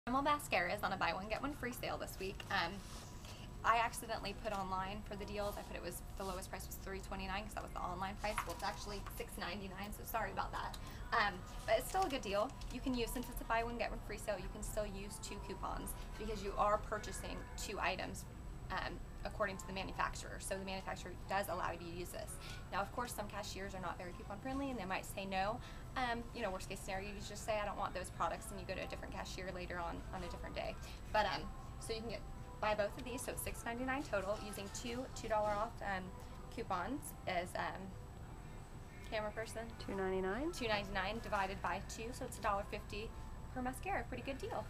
Normal mascara is on a buy one get one free sale this week. I accidentally put online for the deals. I put it was the lowest price was $3.29 because that was the online price. Well, it's actually $6.99, so sorry about that. But it's still a good deal. You can use, since it's a buy one get one free sale, you can still use 2 coupons because you are purchasing 2 items according to the manufacturer. So the manufacturer does allow you to use this. Now, of course, some cashiers are not very coupon friendly and they might say no. You know, worst case scenario, you just say I don't want those products, and you go to a different cashier later on a different day. But so you can buy both of these, so it's $6.99 total, using $2 off coupons as camera person. $2.99. $2.99 divided by 2, so it's $1.50 per mascara. Pretty good deal.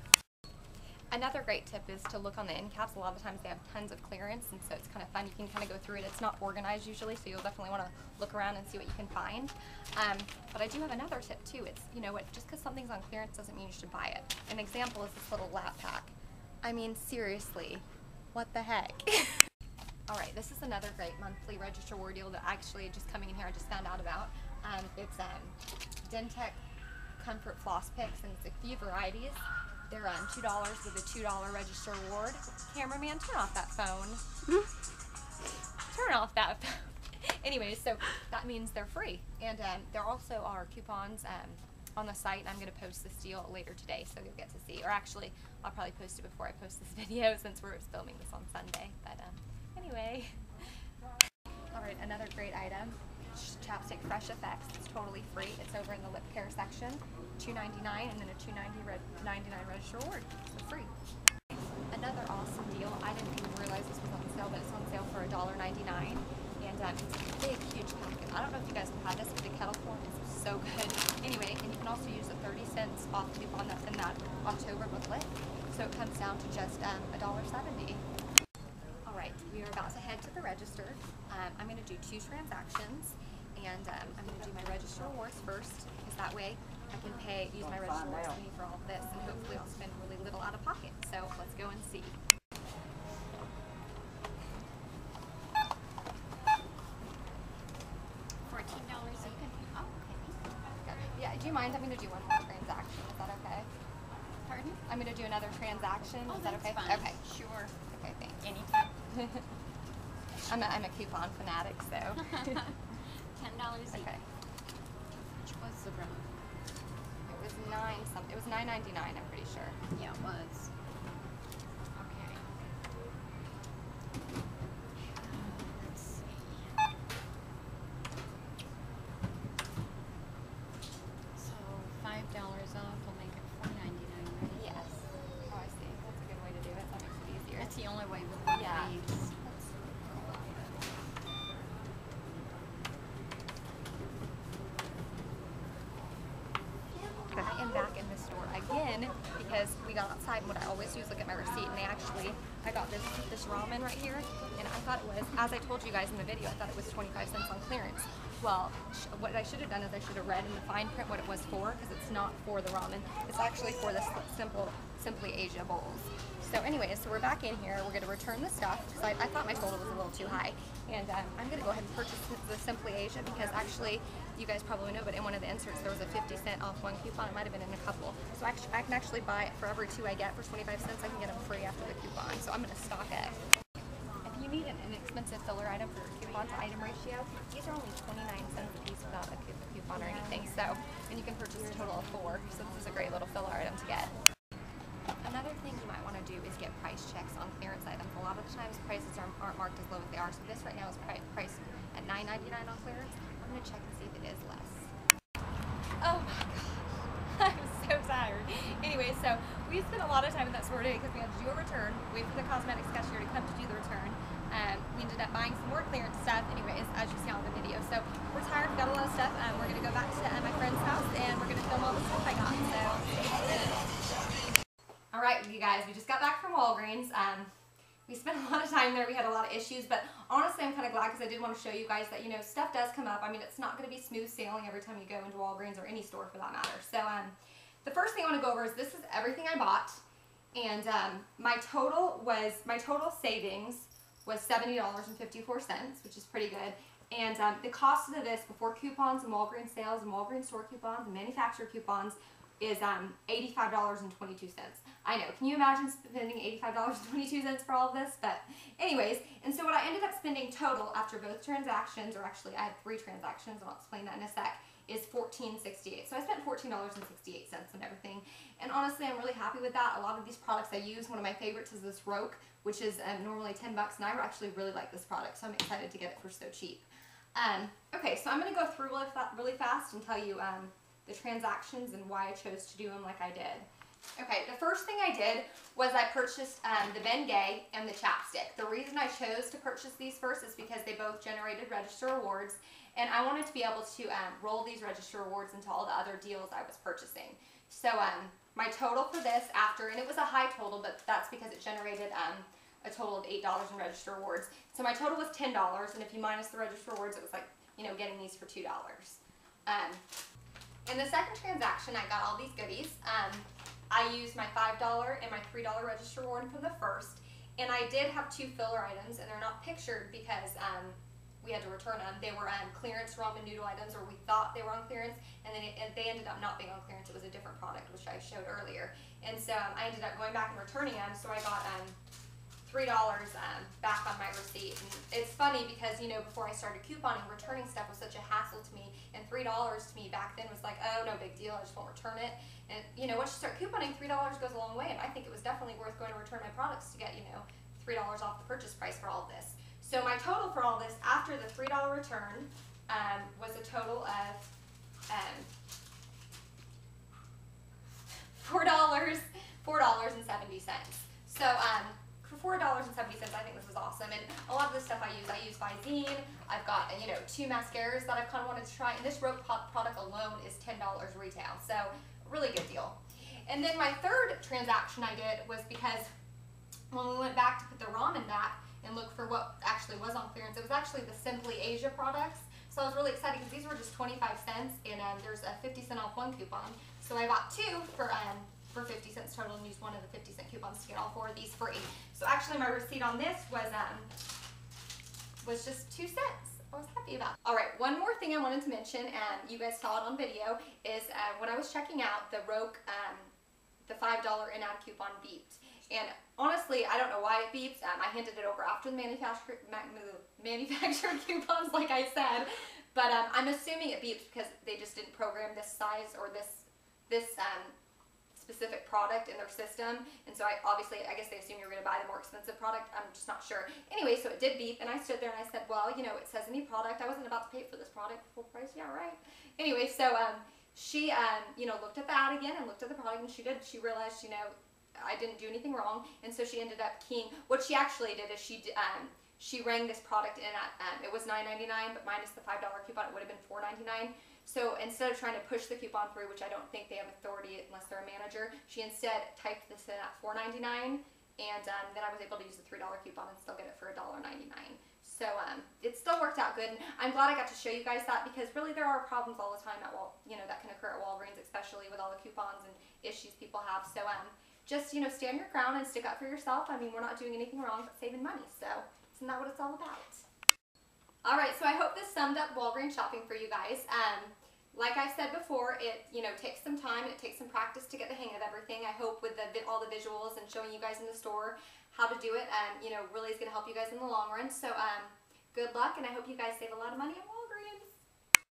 Another great tip is to look on the end caps. A lot of times they have tons of clearance, and so it's kind of fun. You can kind of go through it. It's not organized usually, so you'll definitely want to look around and see what you can find. But I do have another tip too. It's, you know what, just because something's on clearance doesn't mean you should buy it. An example is this little lap pack. I mean, seriously, what the heck? All right, this is another great monthly register war deal that actually just coming in here I just found out about. It's Dentech Comfort Floss Picks, and it's a few varieties. They're $2 with a $2 register reward. Cameraman, turn off that phone. Turn off that phone. Anyways, so that means they're free. And there also are coupons on the site, and I'm going to post this deal later today, so you'll get to see. Or actually, I'll probably post it before I post this video since we're filming this on Sunday. But anyway. Alright, another great item. Chapstick Fresh Effects. It's totally free. It's over in the lip care section. $2.99 and then a $2.99 register reward. So free. Another awesome deal. I didn't even realize this was on sale, but it's on sale for $1.99. And it's a big, huge pumpkin. I don't know if you guys have had this, but the kettle corn is so good. Anyway, and you can also use the 30 cents off coupon that's in that October booklet. So it comes down to just $1.70. Alright, we are about to head to the register. I'm going to do 2 transactions, and I'm going to do my register rewards first, because that way I can use my register rewards money for all of this, and hopefully I'll spend really little out of pocket. So let's go and see. $14 even. Oh, okay. Yeah, do you mind? I'm going to do one more transaction. Is that okay? Pardon? I'm going to do another transaction. Oh, Is that okay? fine. Okay. Sure. Okay, thanks. Anytime. I'm a coupon fanatic, so. $10 each. Okay. Which was the room? It was It was $9.99. I'm pretty sure. Yeah, it was. Okay. Let's see. So $5 off will make it $4.99, right? Yes. Oh, I see. That's a good way to do it. That makes it easier. That's the only way with one Yeah. of these. I am back in the store again because we got outside, and what I always do is look at my receipt, and I got this ramen right here, and I thought it was, as I told you guys in the video, I thought it was 25 cents on clearance. Well, what I should have done is I should have read in the fine print what it was for, because it's not for the ramen. It's actually for the Simply Asia bowls. So anyways, so we're back in here. We're going to return the stuff, because I thought my total was a little too high. And I'm going to go ahead and purchase the Simply Asia, because actually, you guys probably know, but in one of the inserts there was a 50 cent off one coupon. It might have been in a couple. So I can actually buy it for every 2 I get for 25 cents. I can get them free after the coupon. So I'm going to stock it. If you need an inexpensive filler item for your coupon to item ratio, these are only 29 cents a piece without a coupon or anything. So, and you can purchase a total of 4. So this is a great little filler item to get. Another thing you might want to do is get price checks on clearance items. A lot of the times prices aren't marked as low as they are. So this right now is priced at $9.99 on clearance. I'm going to check and see if it is less. Oh my god, I'm so tired. Anyway, so we spent a lot of time in that store today because we had to do a return, wait for the cosmetics cashier to come to do the return. We ended up buying some more clearance stuff, anyways, as you see on the video. So we're tired, we got a lot of stuff. We're going to go back to my friend's house, and we're going to film all the stuff I got. So. Alright, you guys, we just got back from Walgreens. We spent a lot of time there. We had a lot of issues, but honestly, I'm kind of glad because I did want to show you guys that, you know, stuff does come up. I mean, it's not going to be smooth sailing every time you go into Walgreens or any store for that matter. So, the first thing I want to go over is this is everything I bought, and my total savings was $70.54, which is pretty good. And the cost of this before coupons and Walgreens sales and Walgreens store coupons and manufacturer coupons is $85.22. I know, can you imagine spending $85.22 for all of this? But anyways, and so what I ended up spending total after both transactions, or actually I had 3 transactions, and I'll explain that in a sec, is $14.68. So I spent $14.68 on everything. And honestly, I'm really happy with that. A lot of these products I use, one of my favorites is this Roke, which is normally $10, and I actually really like this product, so I'm excited to get it for so cheap. Okay, so I'm going to go through really fast and tell you the transactions and why I chose to do them like I did. Okay, the first thing I did was I purchased the Bengay and the chapstick. The reason I chose to purchase these first is because they both generated register rewards, and I wanted to be able to roll these register rewards into all the other deals I was purchasing. So my total for this after, and it was a high total, but that's because it generated a total of $8 in register rewards. So my total was $10, and if you minus the register rewards, it was like, you know, getting these for $2. In the second transaction, I got all these goodies. I used my $5 and my $3 register reward from the first, and I did have 2 filler items, and they're not pictured because we had to return them. They were clearance ramen noodle items, or we thought they were on clearance, and then they ended up not being on clearance. It was a different product, which I showed earlier. And so I ended up going back and returning them, so I got $3 back on my receipt. And it's funny because, you know, before I started couponing, returning stuff was such a hassle to me, and $3 to me back then was like, oh, no big deal, I just won't return it. And, you know, once you start couponing, $3 goes a long way, and I think it was definitely worth going to return my products to get, you know, $3 off the purchase price for all of this. So my total for all this after the $3 return was a total of $4.70. So for $4.70, I think this is awesome. And a lot of the stuff I use Visine. I've got, you know, 2 mascaras that I've kind of wanted to try, and this Roke product alone is $10 retail. So really good deal. And then my third transaction I did was because when we went back to put the ramen back and look for what actually was on clearance, it was actually the Simply Asia products. So I was really excited because these were just 25 cents, and there's a 50-cent off 1 coupon. So I bought 2 for 50 cents total, and used one of the 50-cent coupons to get all 4 of these free. So actually my receipt on this was just 2 cents. I was happy about it. All right, one more thing I wanted to mention, and you guys saw it on video, is when I was checking out the Roke, the $5 in-ad coupon beeped. And honestly, I don't know why it beeps. I handed it over after the manufactured coupons, like I said. But I'm assuming it beeps because they just didn't program this size or this specific product in their system. And so I guess they assume you're going to buy the more expensive product. I'm just not sure. Anyway, so it did beep, and I stood there and I said, well, you know, it says any product. I wasn't about to pay for this product full price. Yeah, right. Anyway, so she, you know, looked at the ad again and looked at the product, and she realized, you know, I didn't do anything wrong, and so she ended up keying. What she actually did is she rang this product in at, it was $9.99, but minus the $5 coupon, it would have been $4.99. So instead of trying to push the coupon through, which I don't think they have authority unless they're a manager, she instead typed this in at $4.99, and then I was able to use the $3 coupon and still get it for $1.99. So it still worked out good, and I'm glad I got to show you guys that, because really there are problems all the time at that can occur at Walgreens, especially with all the coupons and issues people have. So just, you know, stand your ground and stick up for yourself. I mean, we're not doing anything wrong but saving money, so isn't that what it's all about? All right, so I hope this summed up Walgreens shopping for you guys. Like I said before, it, you know, takes some time, it takes some practice to get the hang of everything. I hope with all the visuals and showing you guys in the store how to do it, you know, really is going to help you guys in the long run. So good luck, and I hope you guys save a lot of money at Walgreens.